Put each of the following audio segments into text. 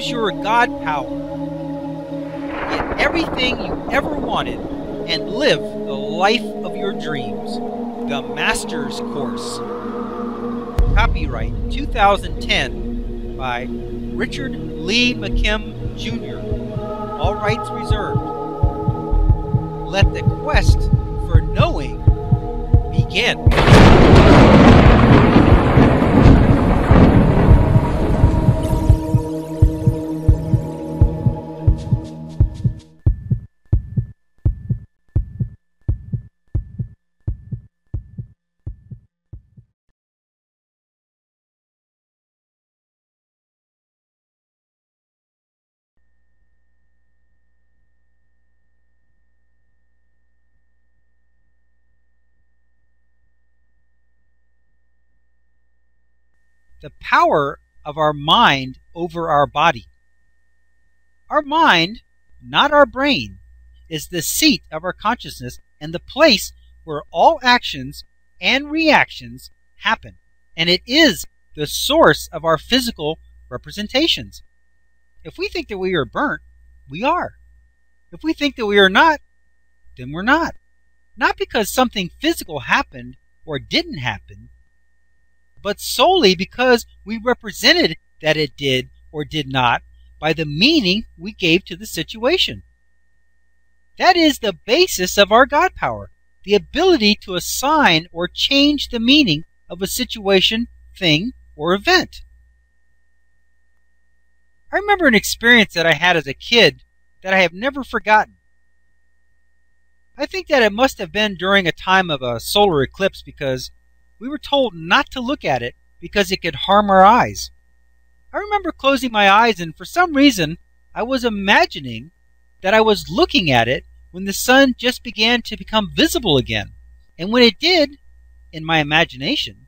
Use your God power. Get everything you ever wanted and live the life of your dreams. The Master's Course. Copyright 2010 by Richard Lee McKim Jr. All rights reserved. Let the quest for knowing begin. The power of our mind over our body. Our mind, not our brain, is the seat of our consciousness and the place where all actions and reactions happen, and it is the source of our physical representations. If we think that we are burnt, we are. If we think that we are not, then we're not. Not because something physical happened or didn't happen, but solely because we represented that it did or did not by the meaning we gave to the situation. That is the basis of our God power, the ability to assign or change the meaning of a situation, thing, or event. I remember an experience that I had as a kid that I have never forgotten. I think that it must have been during a time of a solar eclipse because we were told not to look at it because it could harm our eyes. I remember closing my eyes, and for some reason I was imagining that I was looking at it when the sun just began to become visible again. And when it did, in my imagination,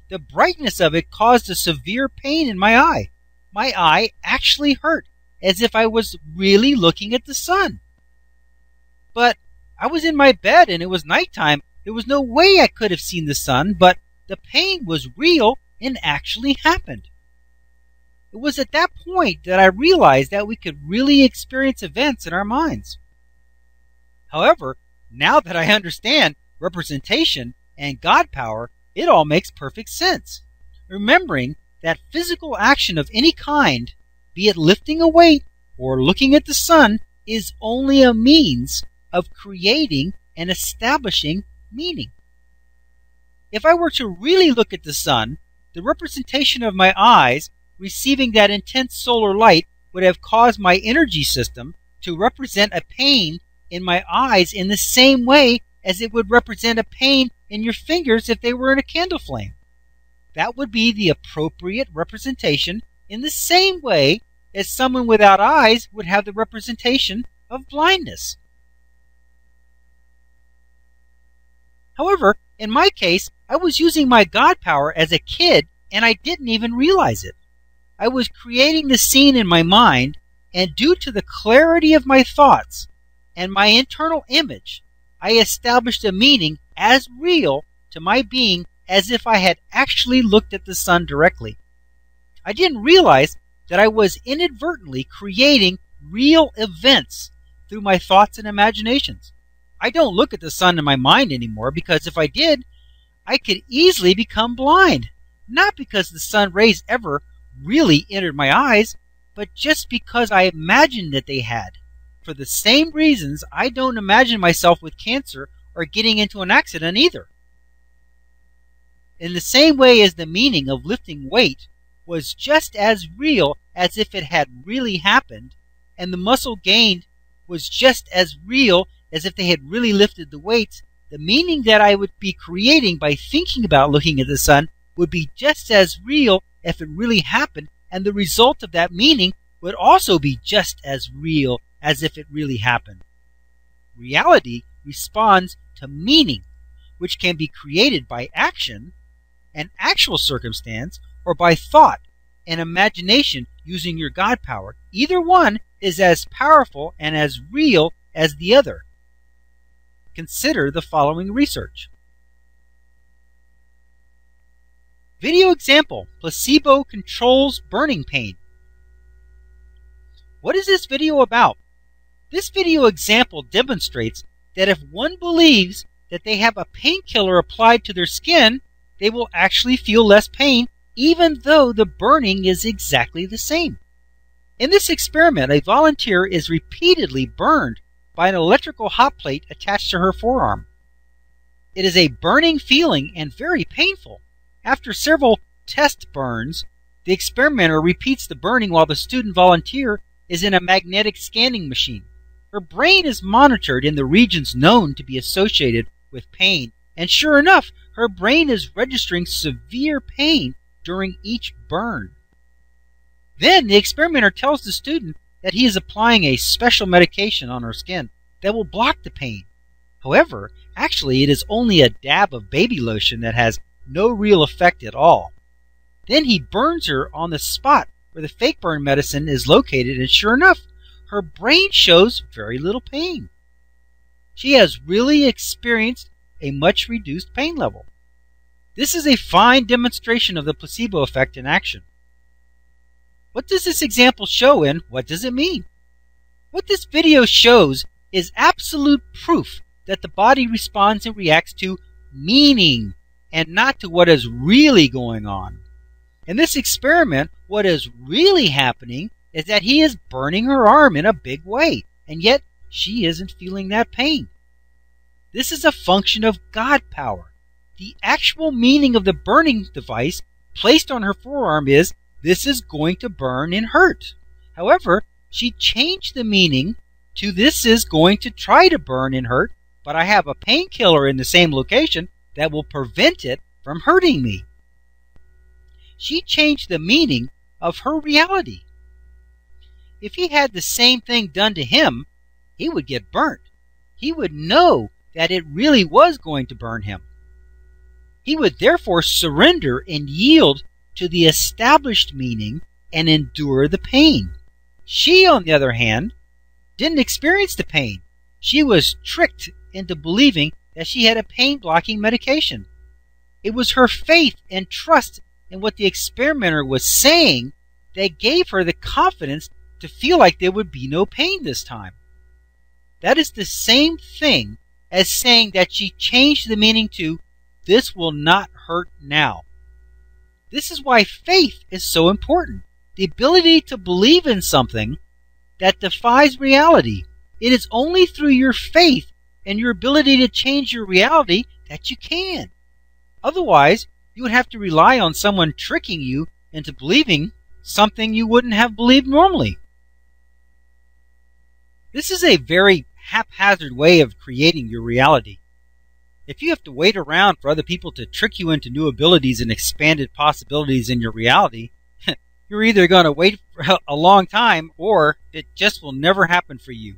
the brightness of it caused a severe pain in my eye. My eye actually hurt, as if I was really looking at the sun. But I was in my bed and it was nighttime. There was no way I could have seen the sun, but the pain was real and actually happened. It was at that point that I realized that we could really experience events in our minds. However, now that I understand representation and God power, it all makes perfect sense. Remembering that physical action of any kind, be it lifting a weight or looking at the sun, is only a means of creating and establishing meaning. If I were to really look at the sun, the representation of my eyes receiving that intense solar light would have caused my energy system to represent a pain in my eyes in the same way as it would represent a pain in your fingers if they were in a candle flame. That would be the appropriate representation in the same way as someone without eyes would have the representation of blindness. However, in my case, I was using my God power as a kid and I didn't even realize it. I was creating the scene in my mind, and due to the clarity of my thoughts and my internal image, I established a meaning as real to my being as if I had actually looked at the sun directly. I didn't realize that I was inadvertently creating real events through my thoughts and imaginations. I don't look at the sun in my mind anymore because if I did, I could easily become blind. Not because the sun rays ever really entered my eyes, but just because I imagined that they had. For the same reasons, I don't imagine myself with cancer or getting into an accident either. In the same way as the meaning of lifting weight was just as real as if it had really happened, and the muscle gained was just as real as if they had really lifted the weights, the meaning that I would be creating by thinking about looking at the sun would be just as real if it really happened, and the result of that meaning would also be just as real as if it really happened. Reality responds to meaning, which can be created by action, an actual circumstance, or by thought and imagination using your God power. Either one is as powerful and as real as the other. Consider the following research. Video example: placebo controls burning pain. What is this video about? This video example demonstrates that if one believes that they have a painkiller applied to their skin, they will actually feel less pain, even though the burning is exactly the same. In this experiment, a volunteer is repeatedly burned by an electrical hot plate attached to her forearm. It is a burning feeling and very painful. After several test burns, the experimenter repeats the burning while the student volunteer is in a magnetic scanning machine. Her brain is monitored in the regions known to be associated with pain, and sure enough, her brain is registering severe pain during each burn. Then the experimenter tells the student that he is applying a special medication on her skin that will block the pain. However, actually it is only a dab of baby lotion that has no real effect at all. Then he burns her on the spot where the fake burn medicine is located, and sure enough, her brain shows very little pain. She has really experienced a much reduced pain level. This is a fine demonstration of the placebo effect in action. What does this example show, and what does it mean? What this video shows is absolute proof that the body responds and reacts to meaning and not to what is really going on. In this experiment, what is really happening is that he is burning her arm in a big way, and yet she isn't feeling that pain. This is a function of God power. The actual meaning of the burning device placed on her forearm is, this is going to burn and hurt. However, she changed the meaning to, this is going to try to burn and hurt, but I have a painkiller in the same location that will prevent it from hurting me. She changed the meaning of her reality. If he had the same thing done to him, he would get burnt. He would know that it really was going to burn him. He would therefore surrender and yield to the established meaning and endure the pain. She, on the other hand, didn't experience the pain. She was tricked into believing that she had a pain-blocking medication. It was her faith and trust in what the experimenter was saying that gave her the confidence to feel like there would be no pain this time. That is the same thing as saying that she changed the meaning to, this will not hurt now. This is why faith is so important. The ability to believe in something that defies reality. It is only through your faith and your ability to change your reality that you can. Otherwise, you would have to rely on someone tricking you into believing something you wouldn't have believed normally. This is a very haphazard way of creating your reality. If you have to wait around for other people to trick you into new abilities and expanded possibilities in your reality, you're either going to wait for a long time or it just will never happen for you.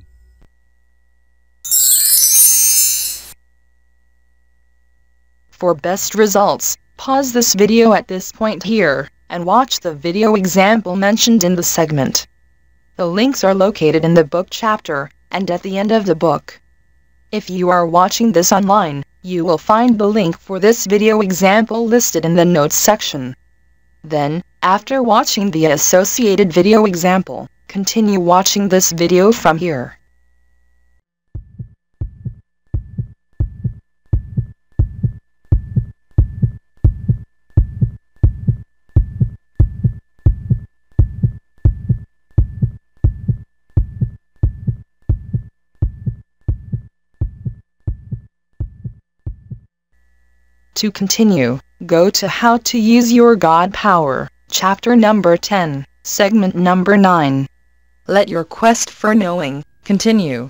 For best results, pause this video at this point here and watch the video example mentioned in the segment. The links are located in the book chapter and at the end of the book. If you are watching this online, you will find the link for this video example listed in the notes section. Then, after watching the associated video example, continue watching this video from here. To continue, go to How to Use Your God Power, chapter number 10, segment number 9. Let your quest for knowing continue.